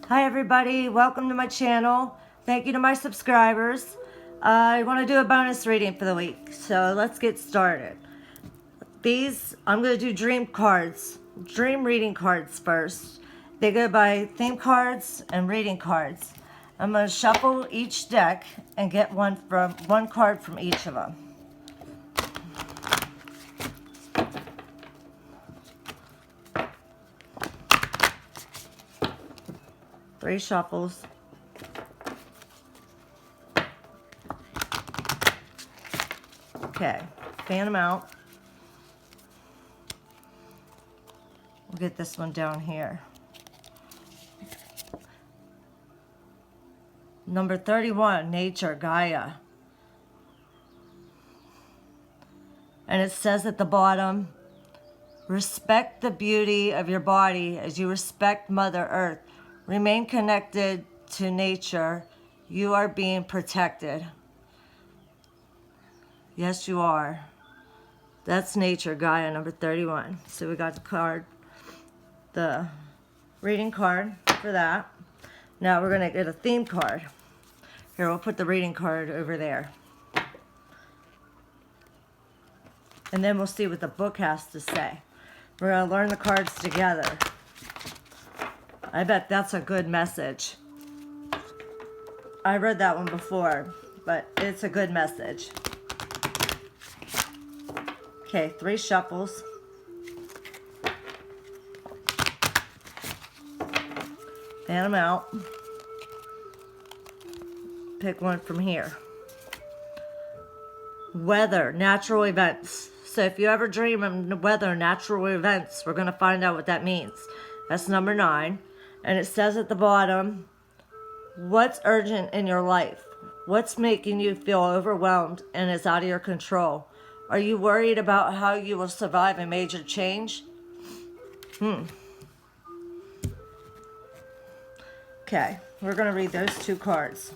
Hi everybody, welcome to my channel. Thank you to my subscribers. I want to do a bonus reading for the week, so let's get started. I'm going to do dream cards, dream reading cards first. They go by theme cards and reading cards. I'm going to shuffle each deck and get one card from each of them. Three shuffles. Okay, fan them out. We'll get this one down here. Number 31, Nature, Gaia. And it says at the bottom, respect the beauty of your body as you respect Mother Earth. Remain connected to nature. You are being protected. Yes, you are. That's Nature, Gaia, number 31. So we got the reading card for that. Now we're going to get a theme card. Here, we'll put the reading card over there. And then we'll see what the book has to say. We're going to learn the cards together. I bet that's a good message. I read that one before, but it's a good message. Okay, 3 shuffles. Fan them out. Pick one from here. Weather, natural events. So if you ever dream of weather, natural events, we're going to find out what that means. That's number 9. And it says at the bottom, what's urgent in your life? What's making you feel overwhelmed and is out of your control? Are you worried about how you will survive a major change? Okay, we're going to read those 2 cards.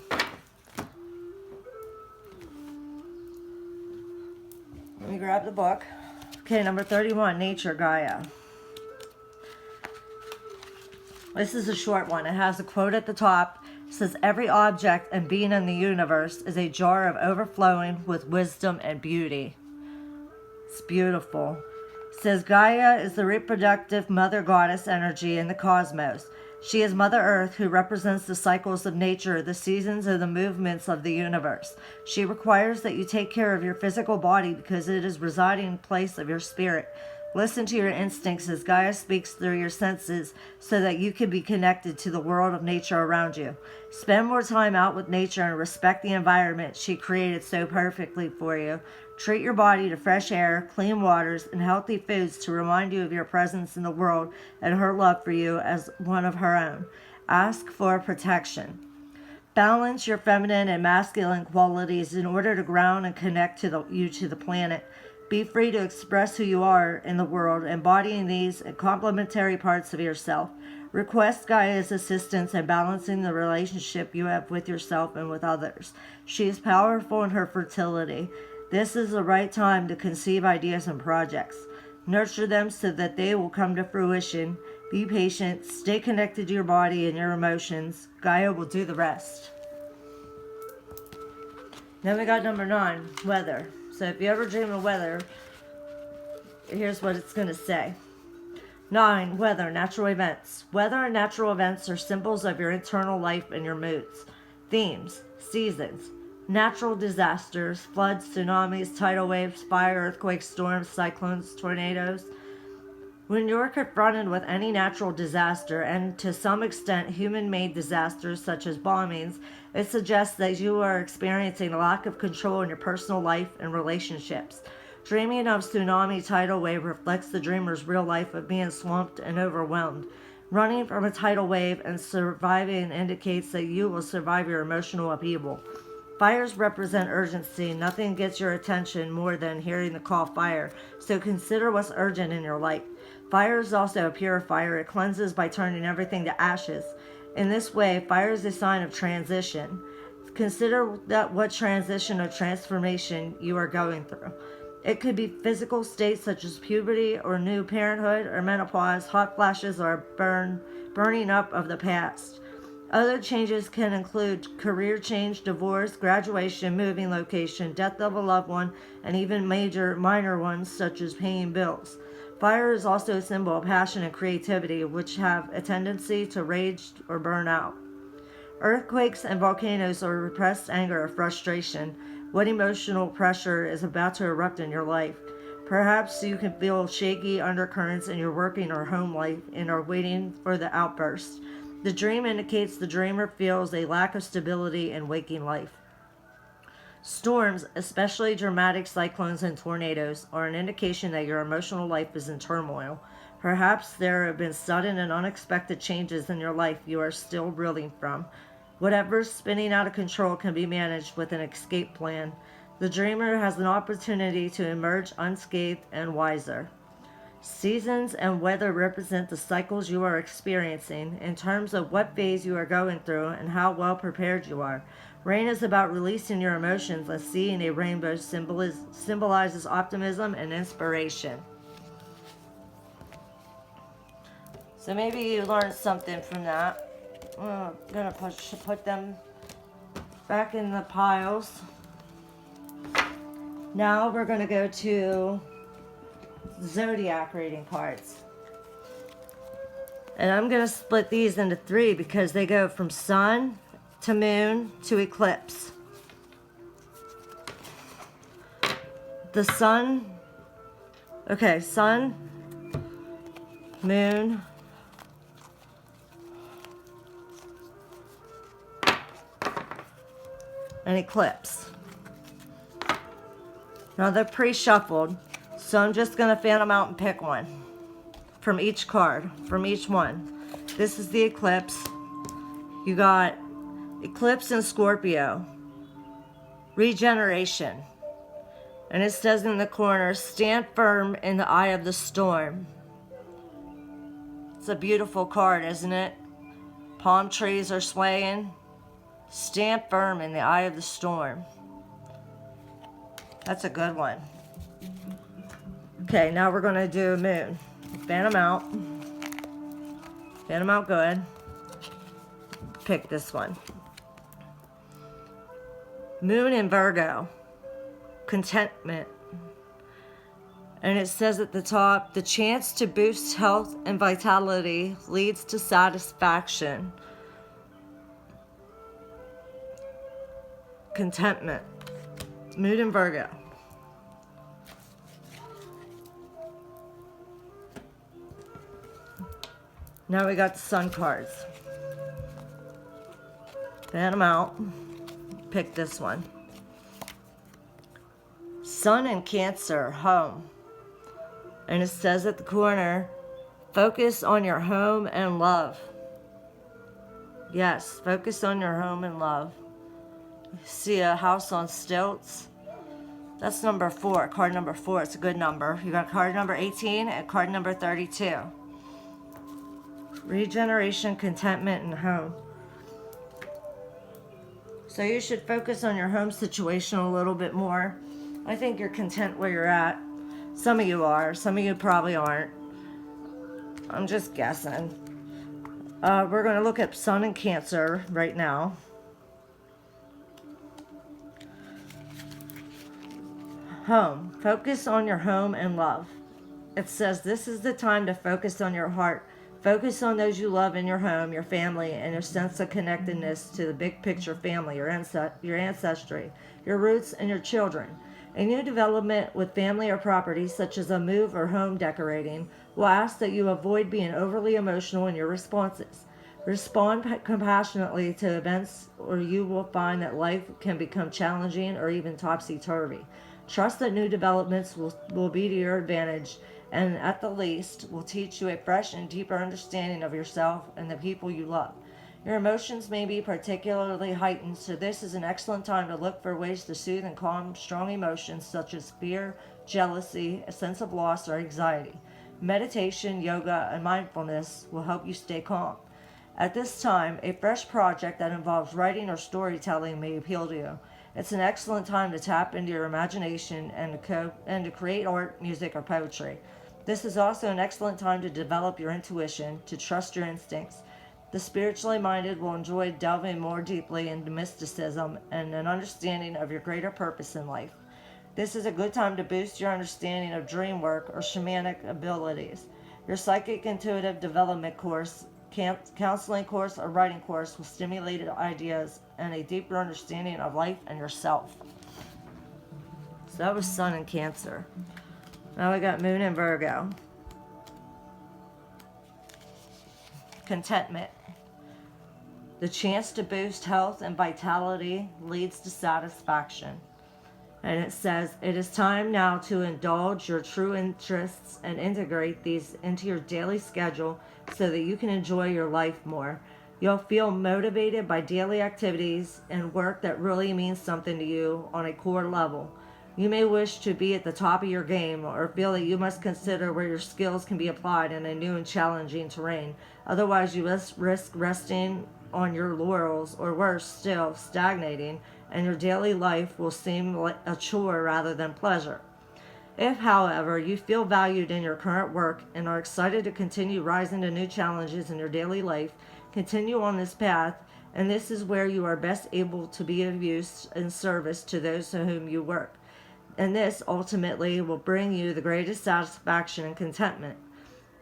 Let me grab the book. Okay, number 31, Nature, Gaia. This is a short one. It has a quote at the top. It says, every object and being in the universe is a jar of overflowing with wisdom and beauty. It's beautiful. It says, Gaia is the reproductive mother goddess energy in the cosmos. She is Mother Earth, who represents the cycles of nature, the seasons, and the movements of the universe. She requires that you take care of your physical body because it is residing place of your spirit. Listen to your instincts as Gaia speaks through your senses so that you can be connected to the world of nature around you. Spend more time out with nature and respect the environment she created so perfectly for you. Treat your body to fresh air, clean waters, and healthy foods to remind you of your presence in the world and her love for you as one of her own. Ask for protection. Balance your feminine and masculine qualities in order to ground and connect you to the planet. Be free to express who you are in the world, embodying these complementary parts of yourself. Request Gaia's assistance in balancing the relationship you have with yourself and with others. She is powerful in her fertility. This is the right time to conceive ideas and projects. Nurture them so that they will come to fruition. Be patient. Stay connected to your body and your emotions. Gaia will do the rest. Then we got number 9, weather. So if you ever dream of weather, here's what it's going to say. 9, weather, natural events. Weather and natural events are symbols of your internal life and your moods. Themes, seasons, natural disasters, floods, tsunamis, tidal waves, fire, earthquakes, storms, cyclones, tornadoes. When you're confronted with any natural disaster, and to some extent human-made disasters such as bombings, it suggests that you are experiencing a lack of control in your personal life and relationships. Dreaming of tsunami tidal wave reflects the dreamer's real life of being swamped and overwhelmed. Running from a tidal wave and surviving indicates that you will survive your emotional upheaval. Fires represent urgency. Nothing gets your attention more than hearing the call fire, so consider what's urgent in your life. Fire is also a purifier. It cleanses by turning everything to ashes. In this way, fire is a sign of transition. Consider what transition or transformation you are going through. It could be physical states such as puberty or new parenthood or menopause, hot flashes, or burning up of the past. Other changes can include career change, divorce, graduation, moving location, death of a loved one, and even minor ones such as paying bills. Fire is also a symbol of passion and creativity, which have a tendency to rage or burn out. Earthquakes and volcanoes are repressed anger or frustration. What emotional pressure is about to erupt in your life? Perhaps you can feel shaky undercurrents in your working or home life and are waiting for the outburst. The dream indicates the dreamer feels a lack of stability in waking life. Storms, especially dramatic cyclones and tornadoes, are an indication that your emotional life is in turmoil. Perhaps there have been sudden and unexpected changes in your life you are still reeling from. Whatever's spinning out of control can be managed with an escape plan. The dreamer has an opportunity to emerge unscathed and wiser. Seasons and weather represent the cycles you are experiencing in terms of what phase you are going through and how well prepared you are. Rain is about releasing your emotions, and seeing a rainbow symbolizes optimism and inspiration. So maybe you learned something from that. I'm going to put them back in the piles. Now we're going to go to zodiac reading cards. And I'm going to split these into 3 because they go from sun to moon to eclipse. The sun, sun, moon, and eclipse. Now they're pre-shuffled, so I'm just going to fan them out and pick one from each card, from each one. This is the eclipse. You got eclipse in Scorpio, regeneration. And it says in the corner, stand firm in the eye of the storm. It's a beautiful card, isn't it? Palm trees are swaying. Stand firm in the eye of the storm. That's a good one. Okay, now we're going to do moon. Fan them out. Fan them out good. Pick this one. Moon in Virgo. Contentment. And it says at the top, the chance to boost health and vitality leads to satisfaction. Contentment. Moon in Virgo. Now we got the sun cards. Fan them out. Pick this one. Sun in Cancer, home. And it says at the corner, focus on your home and love. Yes, focus on your home and love. See a house on stilts? That's number 4, card number 4. It's a good number. You got card number 18 and card number 32. Regeneration, contentment, and home. So you should focus on your home situation a little bit more. I think you're content where you're at. Some of you are. Some of you probably aren't. I'm just guessing. We're going to look at Sun and Cancer right now. Home. Focus on your home and love. It says this is the time to focus on your heart. Focus on those you love in your home, your family, and your sense of connectedness to the big picture family, your ancestry, your roots, and your children. A new development with family or property, such as a move or home decorating, will ask that you avoid being overly emotional in your responses. Respond compassionately to events, or you will find that life can become challenging or even topsy-turvy. Trust that new developments will be to your advantage, and at the least will teach you a fresh and deeper understanding of yourself and the people you love. Your emotions may be particularly heightened, so this is an excellent time to look for ways to soothe and calm strong emotions such as fear, jealousy, a sense of loss, or anxiety. Meditation, yoga, and mindfulness will help you stay calm. At this time, a fresh project that involves writing or storytelling may appeal to you. It's an excellent time to tap into your imagination and to create art, music, or poetry. This is also an excellent time to develop your intuition, to trust your instincts, The spiritually minded will enjoy delving more deeply into mysticism and an understanding of your greater purpose in life. This is a good time to boost your understanding of dream work or shamanic abilities. Your psychic intuitive development course, counseling course, or writing course will stimulate ideas and a deeper understanding of life and yourself. So that was Sun in Cancer. Now we got Moon in Virgo. Contentment. The chance to boost health and vitality leads to satisfaction. And it says, it is time now to indulge your true interests and integrate these into your daily schedule so that you can enjoy your life more. You'll feel motivated by daily activities and work that really means something to you on a core level. You may wish to be at the top of your game or feel that you must consider where your skills can be applied in a new and challenging terrain. Otherwise, you risk resting on your laurels, or worse still, stagnating, and your daily life will seem like a chore rather than pleasure. If, however, you feel valued in your current work and are excited to continue rising to new challenges in your daily life, continue on this path, and this is where you are best able to be of use and service to those to whom you work. And this ultimately will bring you the greatest satisfaction and contentment.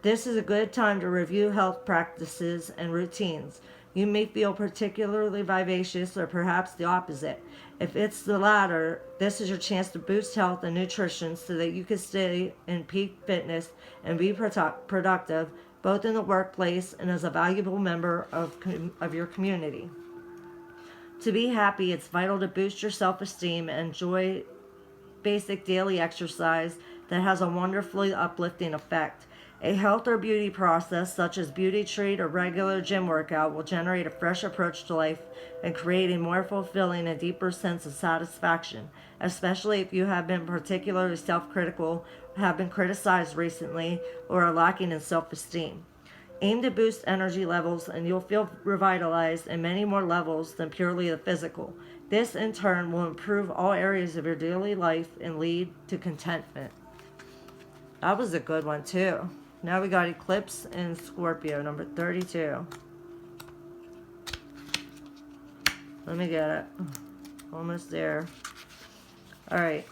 This is a good time to review health practices and routines. You may feel particularly vivacious or perhaps the opposite. If it's the latter, this is your chance to boost health and nutrition so that you can stay in peak fitness and be productive both in the workplace and as a valuable member of your community. To be happy, it's vital to boost your self-esteem and enjoy basic daily exercise that has a wonderfully uplifting effect. A health or beauty process such as beauty treat or regular gym workout will generate a fresh approach to life and create a more fulfilling and deeper sense of satisfaction, especially if you have been particularly self-critical, have been criticized recently, or are lacking in self-esteem. Aim to boost energy levels and you'll feel revitalized in many more levels than purely the physical. This in turn will improve all areas of your daily life and lead to contentment. That was a good one too. Now we got Eclipse in Scorpio, number 32. Let me get it. Almost there. Alright.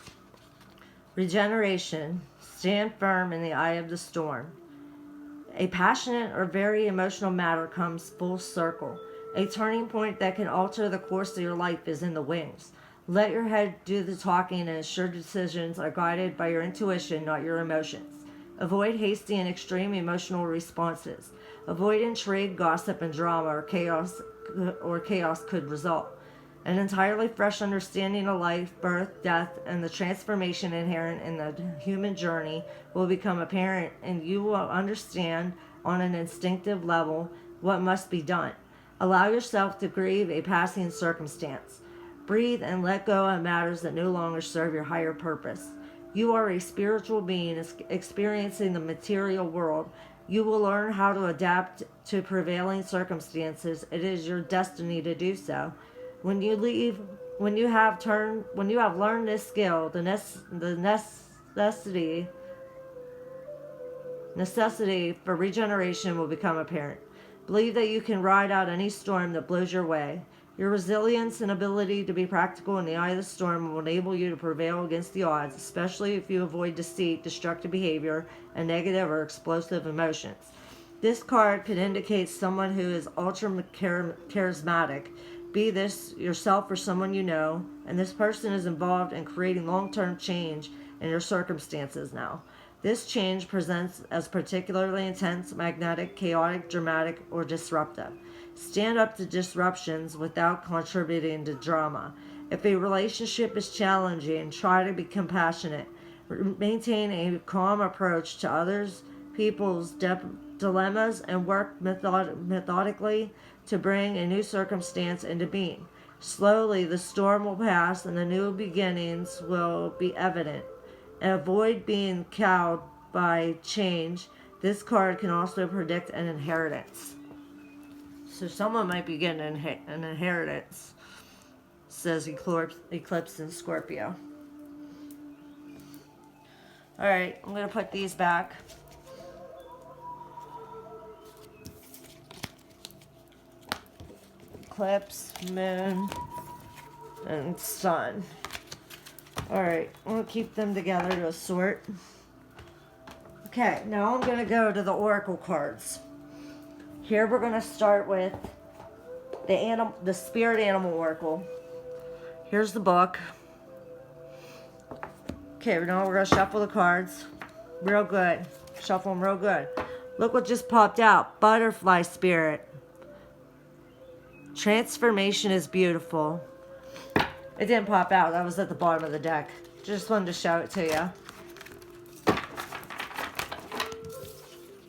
Regeneration. Stand firm in the eye of the storm. A passionate or very emotional matter comes full circle. A turning point that can alter the course of your life is in the wings. Let your head do the talking and ensure decisions are guided by your intuition, not your emotions. Avoid hasty and extreme emotional responses. Avoid intrigue, gossip, and drama or chaos could result. An entirely fresh understanding of life, birth, death, and the transformation inherent in the human journey will become apparent, and you will understand on an instinctive level what must be done. Allow yourself to grieve a passing circumstance. Breathe and let go of matters that no longer serve your higher purpose. You are a spiritual being experiencing the material world. You will learn how to adapt to prevailing circumstances. It is your destiny to do so. When you have learned this skill, the necessity for regeneration will become apparent. Believe that you can ride out any storm that blows your way. Your resilience and ability to be practical in the eye of the storm will enable you to prevail against the odds, especially if you avoid deceit, destructive behavior, and negative or explosive emotions. This card could indicate someone who is ultra charismatic, be this yourself or someone you know, and this person is involved in creating long-term change in your circumstances now. This change presents as particularly intense, magnetic, chaotic, dramatic, or disruptive. Stand up to disruptions without contributing to drama. If a relationship is challenging, try to be compassionate. Maintain a calm approach to others, people's dilemmas, and work methodically to bring a new circumstance into being. Slowly, the storm will pass and the new beginnings will be evident. Avoid being cowed by change. This card can also predict an inheritance. So someone might be getting an inheritance, says Eclipse in Scorpio. Alright, I'm going to put these back. eclipse, moon, and sun. Alright, I'm going to keep them together to a sort. Okay, now I'm going to go to the oracle cards. Here we're going to start with the spirit animal oracle. Here's the book. Okay, now we're going to shuffle the cards. Real good. Shuffle them real good. Look what just popped out. Butterfly spirit. Transformation is beautiful. It didn't pop out. That was at the bottom of the deck. Just wanted to show it to you.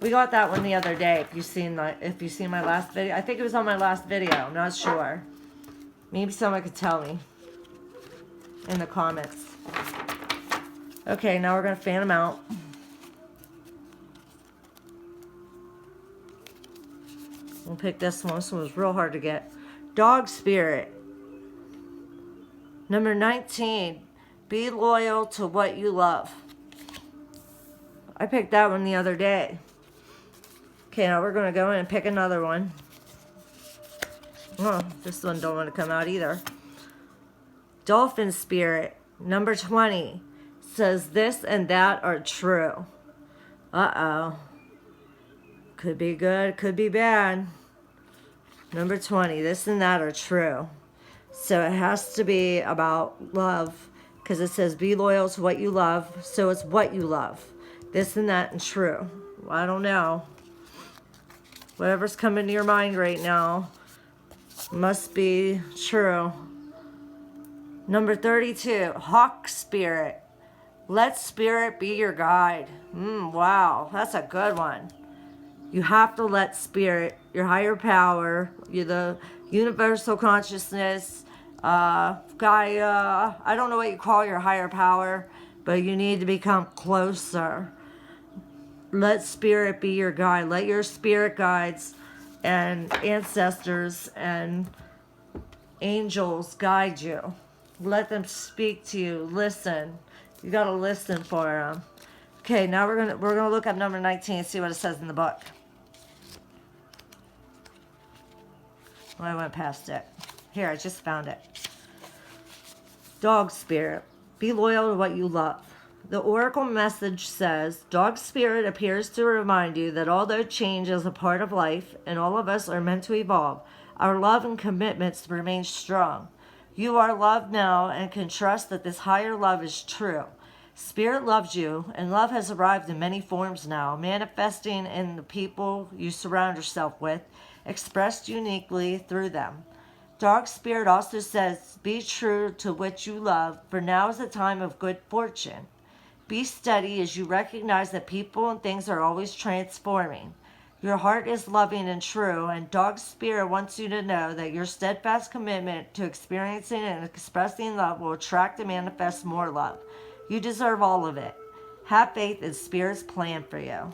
We got that one the other day. If you've seen my last video, I think it was on my last video. I'm not sure. Maybe someone could tell me in the comments. Okay, now we're gonna fan them out. We'll pick this one. This one was real hard to get. Dog spirit. Number 19. Be loyal to what you love. I picked that one the other day. Okay, now we're going to go in and pick another one. Oh, this one don't want to come out either. Dolphin spirit. Number 20. Says this and that are true. Uh-oh. Could be good, could be bad. Number 20. This and that are true. So it has to be about love. Because it says be loyal to what you love. So it's what you love. This and that and true. Well, I don't know. Whatever's coming to your mind right now must be true. Number 32. Hawk spirit. Let spirit be your guide. Wow, that's a good one. You have to let spirit, your higher power, the universal consciousness, Gaia, I don't know what you call your higher power, but you need to become closer. Let spirit be your guide. Let your spirit guides and ancestors and angels guide you. Let them speak to you. Listen. You gotta listen for them. Okay, now we're gonna look up number 19 and see what it says in the book. Oh, I went past it. Here, I just found it. Dog spirit. Be loyal to what you love. The oracle message says, dog spirit appears to remind you that although change is a part of life and all of us are meant to evolve, our love and commitments remain strong. You are loved now and can trust that this higher love is true. Spirit loves you, and love has arrived in many forms now, manifesting in the people you surround yourself with, expressed uniquely through them. Dog spirit also says, be true to what you love, for now is a time of good fortune. Be steady as you recognize that people and things are always transforming. Your heart is loving and true, and dog spirit wants you to know that your steadfast commitment to experiencing and expressing love will attract and manifest more love. You deserve all of it. Have faith in spirit's plan for you.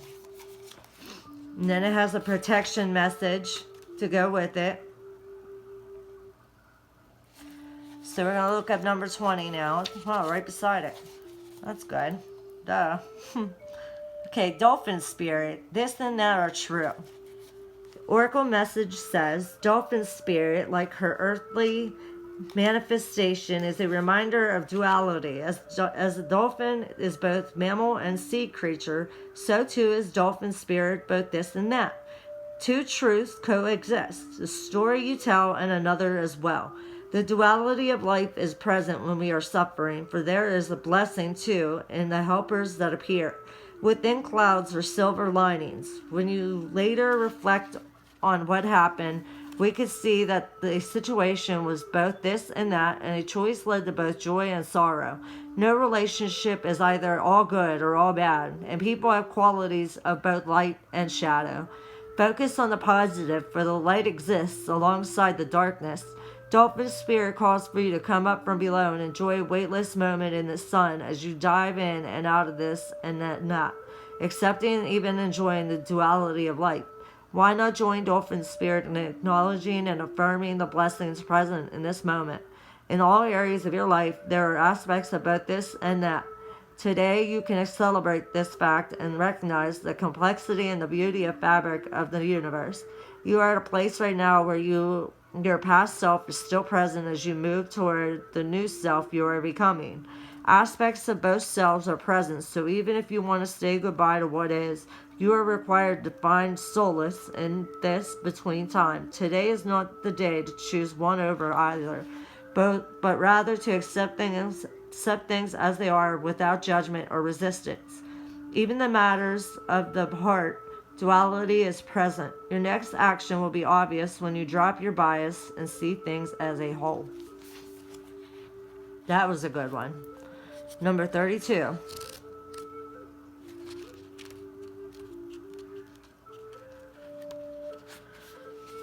And then it has a protection message to go with it. So we're going to look up number 20 now. Oh, right beside it. That's good. Duh. Okay, dolphin spirit. This and that are true. The oracle message says, dolphin spirit, like her earthly manifestation, is a reminder of duality. As a dolphin is both mammal and sea creature, so too is dolphin spirit, both this and that. Two truths coexist, the story you tell and another as well. The duality of life is present when we are suffering, for there is a blessing too in the helpers that appear. Within clouds are silver linings. When you later reflect on what happened, we could see that the situation was both this and that, and a choice led to both joy and sorrow. No relationship is either all good or all bad, and people have qualities of both light and shadow. Focus on the positive, for the light exists alongside the darkness. Dolphin spirit calls for you to come up from below and enjoy a weightless moment in the sun as you dive in and out of this and that, accepting and even enjoying the duality of life. Why not join dolphin spirit in acknowledging and affirming the blessings present in this moment? In all areas of your life, there are aspects of both this and that. Today, you can celebrate this fact and recognize the complexity and the beauty of fabric of the universe. You are at a place right now where you Your past self is still present as you move toward the new self you are becoming. Aspects of both selves are present, so even if you want to say goodbye to what is, you are required to find solace in this between time. Today is not the day to choose one over either, but rather to accept things as they are without judgment or resistance. Even the matters of the heart, duality is present. Your next action will be obvious when you drop your bias and see things as a whole. That was a good one. Number 32.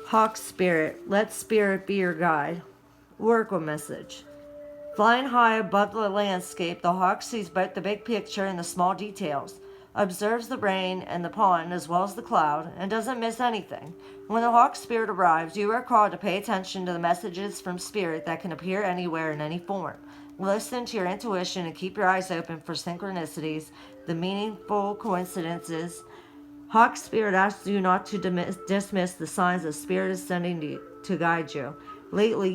Hawk Spirit. Let Spirit be your guide. Oracle message. Flying high above the landscape, the hawk sees both the big picture and the small details, observes the rain and the pond as well as the cloud, and doesn't miss anything. When the hawk spirit arrives, you are called to pay attention to the messages from spirit that can appear anywhere in any form. Listen to your intuition and keep your eyes open for synchronicities, the meaningful coincidences. Hawk Spirit asks you not to dismiss the signs that Spirit is sending to guide you. Lately,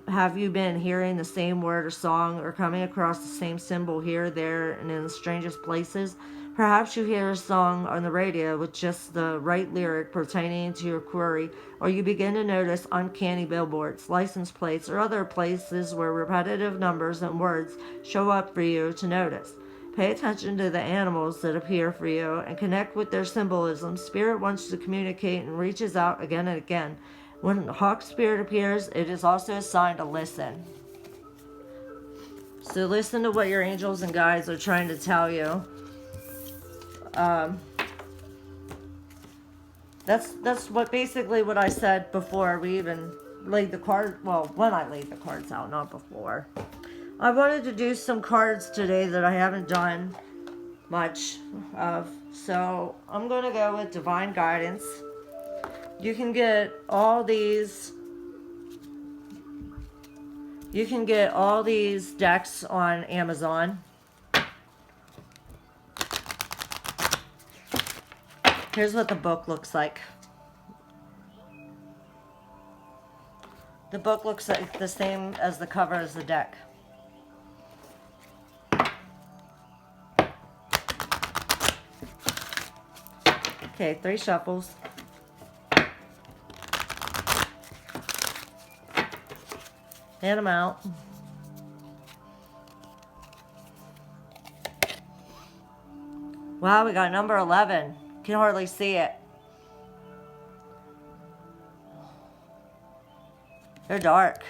have you been hearing the same word or song or coming across the same symbol here, there, and in the strangest places? Perhaps you hear a song on the radio with just the right lyric pertaining to your query, or you begin to notice uncanny billboards, license plates, or other places where repetitive numbers and words show up for you to notice. Pay attention to the animals that appear for you and connect with their symbolism. Spirit wants to communicate and reaches out again and again. When Hawk Spirit appears, it is also a sign to listen. So listen to what your angels and guides are trying to tell you. That's what basically what I said before we even laid the card. Well, when I laid the cards out, not before. I wanted to do some cards today that I haven't done much of. So I'm going to go with Divine Guidance. You can get all these. You can get all these decks on Amazon. Here's what the book looks like. The book looks like the same as the cover as the deck. Okay, 3 shuffles. Hand them out. Wow, we got number 11. Can hardly see it. They're dark.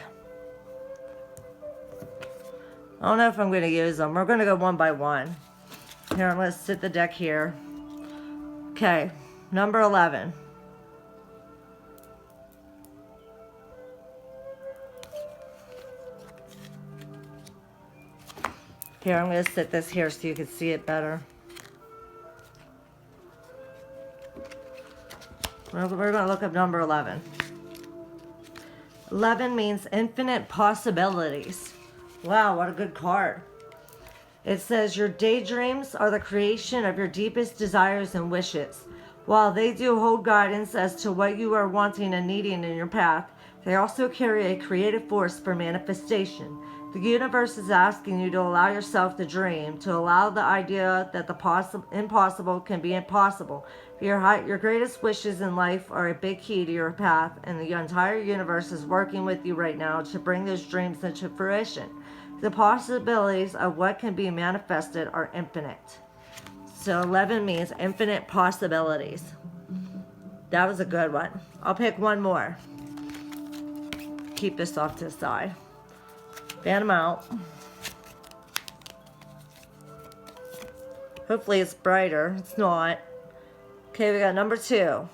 I don't know if I'm going to use them. We're going to go one by one. Here, let's sit the deck here. Okay, number 11. Here, I'm going to sit this here so you can see it better. We're going to look up number 11. 11 means infinite possibilities. Wow, what a good card. It says your daydreams are the creation of your deepest desires and wishes. While they do hold guidance as to what you are wanting and needing in your path, they also carry a creative force for manifestation. The universe is asking you to allow yourself to dream, to allow the idea that the impossible can be impossible. Your greatest wishes in life are a big key to your path, and the entire universe is working with you right now to bring those dreams into fruition. The possibilities of what can be manifested are infinite. So 11 means infinite possibilities. That was a good one. I'll pick one more. Keep this off to the side. Fan them out. Hopefully it's brighter. It's not. Okay, we got number 2.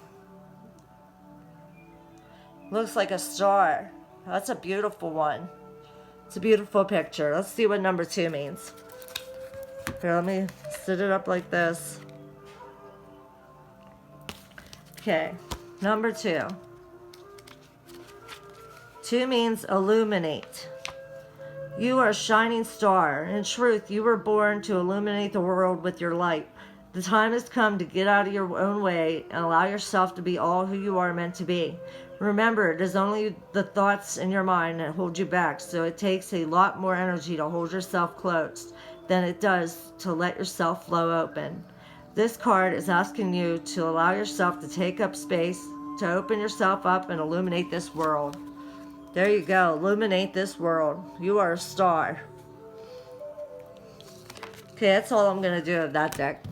Looks like a star. That's a beautiful one. It's a beautiful picture. Let's see what number 2 means. Here, let me sit it up like this. Okay, number 2. 2 means illuminate. You are a shining star. In truth, you were born to illuminate the world with your light. The time has come to get out of your own way and allow yourself to be all who you are meant to be. Remember, it is only the thoughts in your mind that hold you back, so it takes a lot more energy to hold yourself closed than it does to let yourself flow open. This card is asking you to allow yourself to take up space, to open yourself up and illuminate this world. There you go, illuminate this world. You are a star. Okay, that's all I'm going to do with that deck.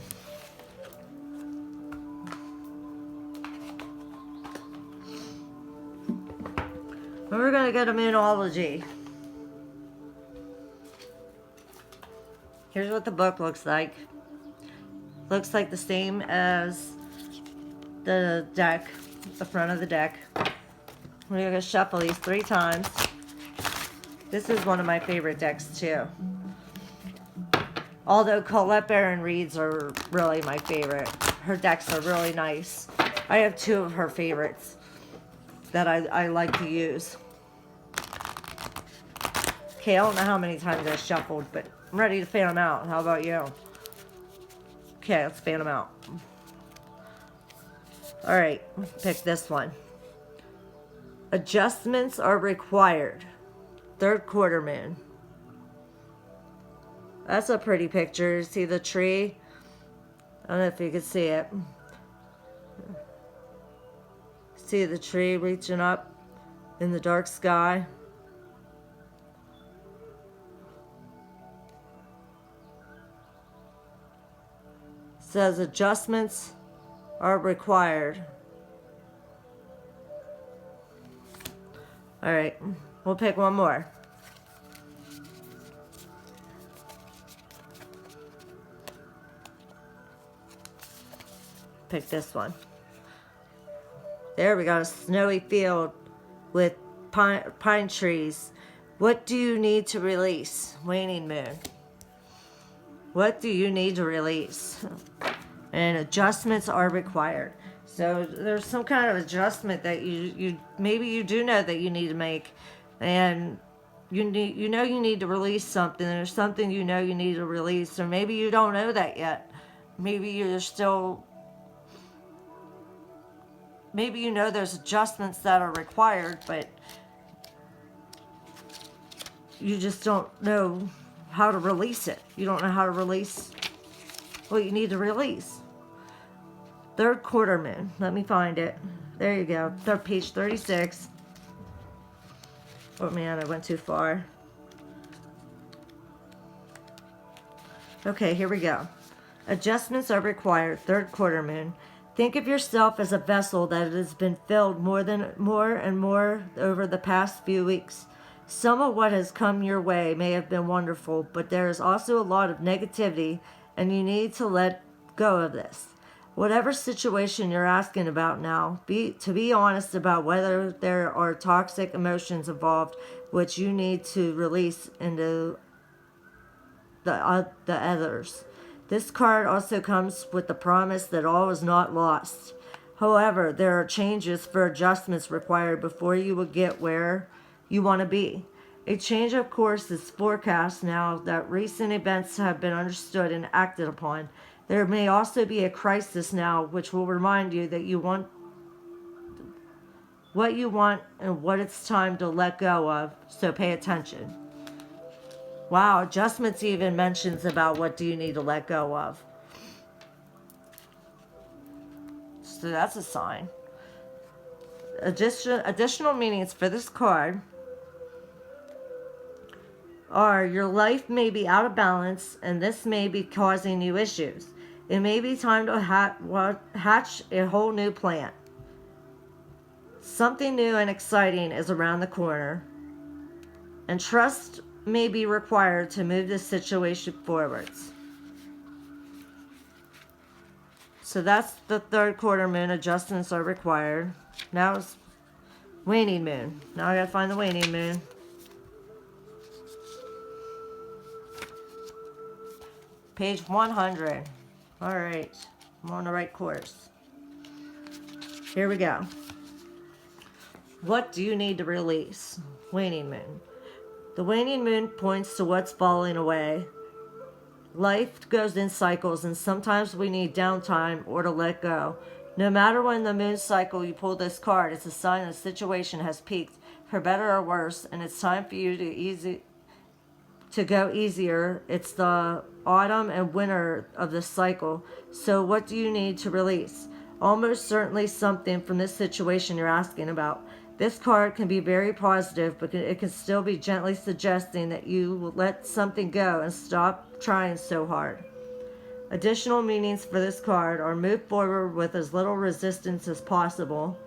We're going to go to Moonology. Here's what the book looks like. Looks like the same as the deck, the front of the deck. We're going to shuffle these 3 times. This is one of my favorite decks too. Although Colette Baron Reed's are really my favorite. Her decks are really nice. I have 2 of her favorites that I like to use. Okay, I don't know how many times I shuffled, but I'm ready to fan them out. How about you? Okay, let's fan them out. Alright, pick this one. Adjustments are required. 3rd quarter moon. That's a pretty picture. See the tree? I don't know if you can see it. See the tree reaching up in the dark sky? Says adjustments are required. All right, we'll pick one more. Pick this one. There we got a snowy field with pine trees. What do you need to release? Waning moon. What do you need to release? And adjustments are required. So there's some kind of adjustment that you maybe you do know that you need to make, and you need to release something. There's something you know you need to release, or maybe you don't know that yet. Maybe you're still. Maybe you know there's adjustments that are required, but you just don't know how to release it. You don't know how to release what you need to release. 3rd quarter moon. Let me find it. There you go. Page 36. Oh man, I went too far. Okay, here we go. Adjustments are required. 3rd quarter moon. Think of yourself as a vessel that has been filled more and more over the past few weeks. Some of what has come your way may have been wonderful, but there is also a lot of negativity, and you need to let go of this. Whatever situation you're asking about now, be honest about whether there are toxic emotions involved which you need to release into the others. This card also comes with the promise that all is not lost. However, there are changes for adjustments required before you will get where you want to be. A change of course is forecast now that recent events have been understood and acted upon. There may also be a crisis now which will remind you that you want what you want and what it's time to let go of, so pay attention. Wow, adjustments even mentions about what do you need to let go of. So that's a sign. Additional meanings for this card are your life may be out of balance and this may be causing you issues. It may be time to hatch a whole new plan. Something new and exciting is around the corner, and trust may be required to move this situation forwards. So that's the 3rd quarter moon. Adjustments are required. Now it's waning moon. Now I gotta find the waning moon. Page 100. All right, I'm on the right course. Here we go. What do you need to release? Waning moon. The waning moon points to what's falling away. Life goes in cycles, and sometimes we need downtime or to let go. No matter when the moon cycle you pull this card, it's a sign the situation has peaked, for better or worse, and it's time for you to go easier. It's the autumn and winter of this cycle. So what do you need to release? Almost certainly something from this situation you're asking about. This card can be very positive, but it can still be gently suggesting that you will let something go and stop trying so hard. Additional meanings for this card are move forward with as little resistance as possible.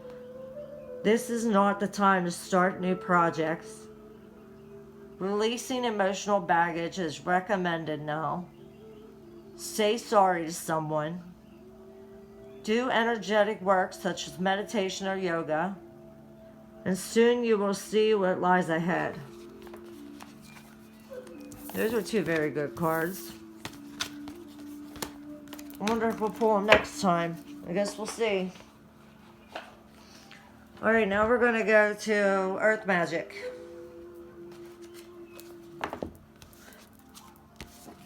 This is not the time to start new projects. Releasing emotional baggage is recommended now. Say sorry to someone. Do energetic work such as meditation or yoga. And soon you will see what lies ahead. Those are two very good cards. I wonder if we'll pull them next time. I guess we'll see. Alright, now we're going to go to Earth Magic.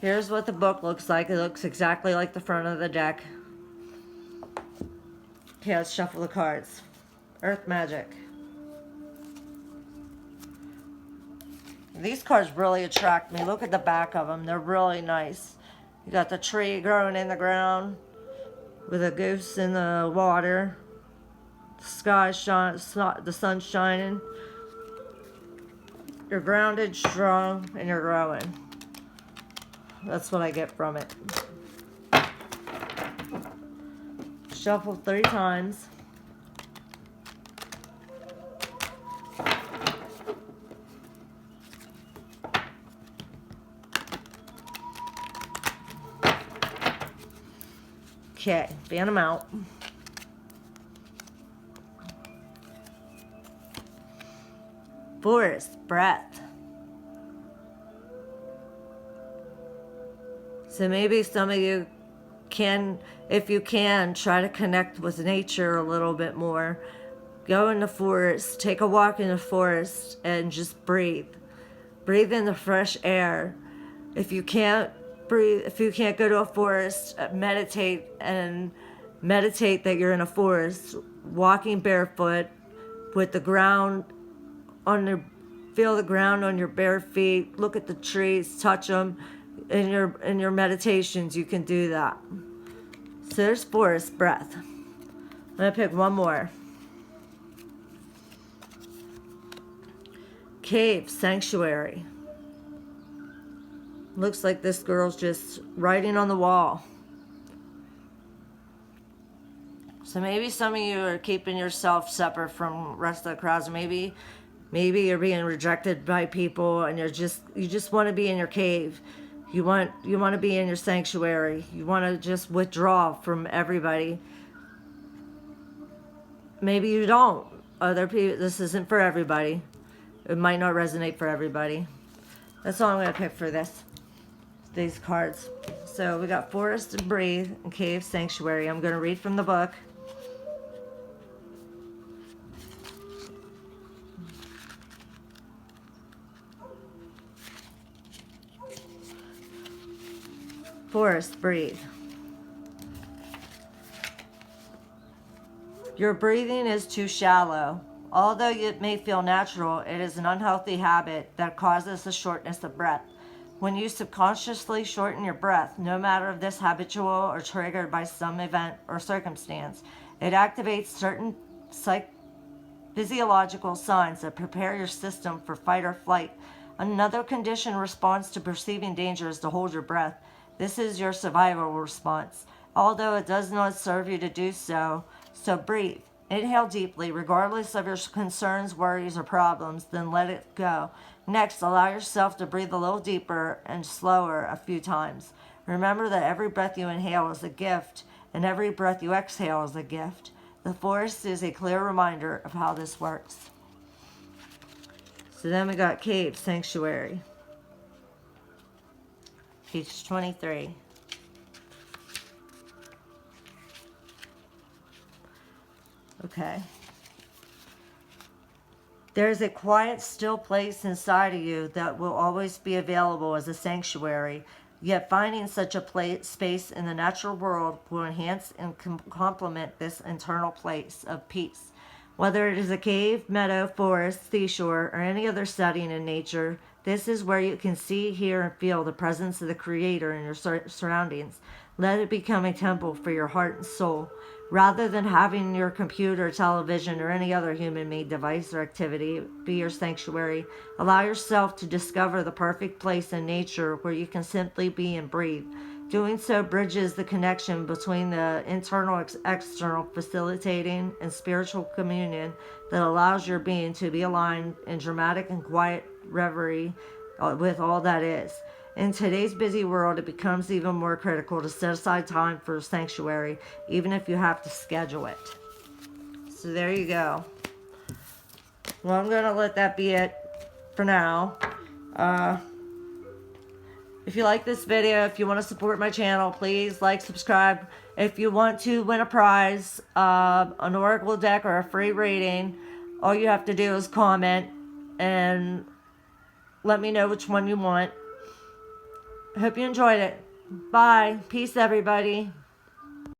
Here's what the book looks like. It looks exactly like the front of the deck. Okay, let's shuffle the cards. Earth Magic. These cards really attract me. Look at the back of them. They're really nice. You got the tree growing in the ground with a goose in the water. The sky shine, the sun's shining. You're grounded, strong, and you're growing. That's what I get from it. Shuffle 3 times. Okay, fan them out. Forest, breath. So maybe some of you can, if you can, try to connect with nature a little bit more. Go in the forest, take a walk in the forest, and just breathe. Breathe in the fresh air. If you can't breathe, if you can't go to a forest, meditate that you're in a forest, walking barefoot with the ground on your, feel the ground on your bare feet, look at the trees, touch them. In your meditations, you can do that. So there's forest, breath. I'm gonna pick one more. Cave, sanctuary. Looks like this girl's just writing on the wall. So maybe some of you are keeping yourself separate from the rest of the crowds. Maybe you're being rejected by people and you just want to be in your cave. You want to be in your sanctuary. You want to just withdraw from everybody. Maybe you don't. Other people, this isn't for everybody. It might not resonate for everybody. That's all I'm going to pick for these cards. So we got forest and breathe and cave, sanctuary. I'm going to read from the book. Forest, breathe. Your breathing is too shallow. Although it may feel natural, it is an unhealthy habit that causes a shortness of breath. When you subconsciously shorten your breath, no matter if this habitual or triggered by some event or circumstance, it activates certain physiological signs that prepare your system for fight or flight. Another conditioned response to perceiving danger is to hold your breath. This is your survival response, although it does not serve you to do so. So breathe. Inhale deeply, regardless of your concerns, worries, or problems, then let it go. Next, allow yourself to breathe a little deeper and slower a few times. Remember that every breath you inhale is a gift, and every breath you exhale is a gift. The forest is a clear reminder of how this works. So then we got cave, sanctuary. Page 23. Okay. There's a quiet, still place inside of you that will always be available as a sanctuary. Yet finding such a space in the natural world will enhance and complement this internal place of peace. Whether it is a cave, meadow, forest, seashore, or any other setting in nature, this is where you can see, hear, and feel the presence of the Creator in your surroundings. Let it become a temple for your heart and soul. Rather than having your computer, television, or any other human made device or activity be your sanctuary, allow yourself to discover the perfect place in nature where you can simply be and breathe. Doing so bridges the connection between the internal external, facilitating and spiritual communion that allows your being to be aligned in dramatic and quiet reverie with all that is. In today's busy world, it becomes even more critical to set aside time for sanctuary, even if you have to schedule it. So there you go. Well, I'm going to let that be it for now. If you like this video, if you want to support my channel, please like, subscribe. If you want to win a prize, an oracle deck, or a free reading, all you have to do is comment and let me know which one you want. I hope you enjoyed it. Bye. Peace, everybody.